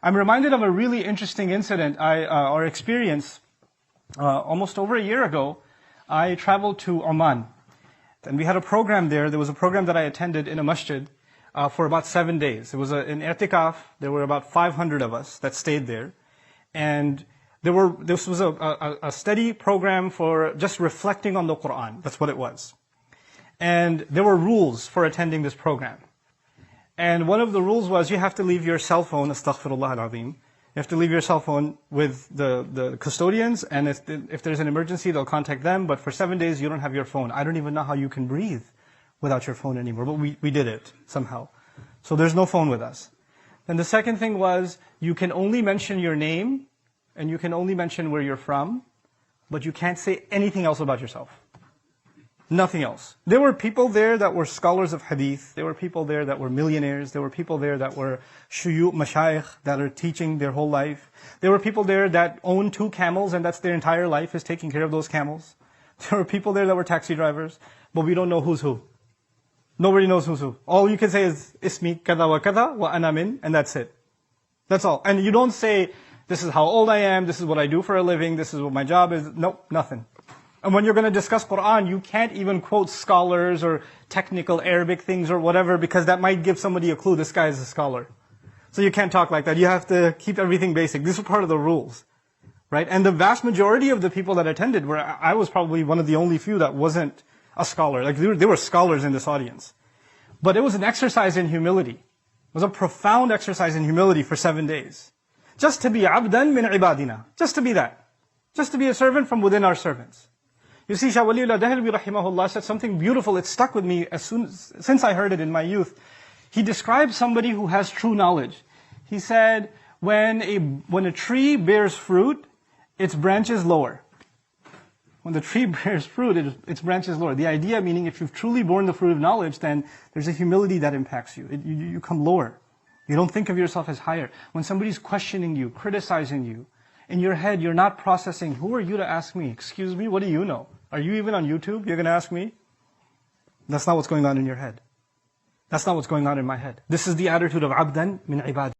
I'm reminded of a really interesting incident or experience. Almost over a year ago, I traveled to Oman. And we had a program there. There was a program that I attended in a masjid for about 7 days. It was an i'tikaf. There were about 500 of us that stayed there. And this was a steady program for just reflecting on the Quran. That's what it was. And there were rules for attending this program. And one of the rules was you have to leave your cell phone, astaghfirullah al-azim. You have to leave your cell phone with the custodians, and if there's an emergency, they'll contact them. But for 7 days, you don't have your phone. I don't even know how you can breathe without your phone anymore, but we did it somehow. So there's no phone with us. Then the second thing was, you can only mention your name, and you can only mention where you're from, but you can't say anything else about yourself. Nothing else. There were people there that were scholars of hadith. There were people there that were millionaires. There were people there that were shuyukh, mashayikh, that are teaching their whole life. There were people there that own 2 camels, and that's their entire life, is taking care of those camels. There were people there that were taxi drivers, but we don't know who's who. Nobody knows who's who. All you can say is, ismi kada wa kada wa ana min, and that's it. That's all. And you don't say, this is how old I am, this is what I do for a living, this is what my job is. Nope, nothing. And when you're going to discuss Quran, you can't even quote scholars or technical Arabic things or whatever, because that might give somebody a clue, this guy is a scholar. So you can't talk like that. You have to keep everything basic. This is part of the rules. Right? And the vast majority of the people that attended I was probably one of the only few that wasn't a scholar. Like there were scholars in this audience. But it was an exercise in humility. It was a profound exercise in humility for 7 days. Just to be abdan min ibadina. Just to be that. Just to be a servant from within our servants. You see, Shah Waliullah Dehlvi rahimahullah said something beautiful. It stuck with me since I heard it in my youth. He described somebody who has true knowledge. He said, when a tree bears fruit, its branches lower. When the tree bears fruit, its branches lower. The idea meaning, if you've truly borne the fruit of knowledge, then there's a humility that impacts you. You come lower. You don't think of yourself as higher. When somebody's questioning you, criticizing you, in your head, you're not processing, who are you to ask me? Excuse me, what do you know? Are you even on YouTube? You're going to ask me? That's not what's going on in your head. That's not what's going on in my head. This is the attitude of abdan min ibad.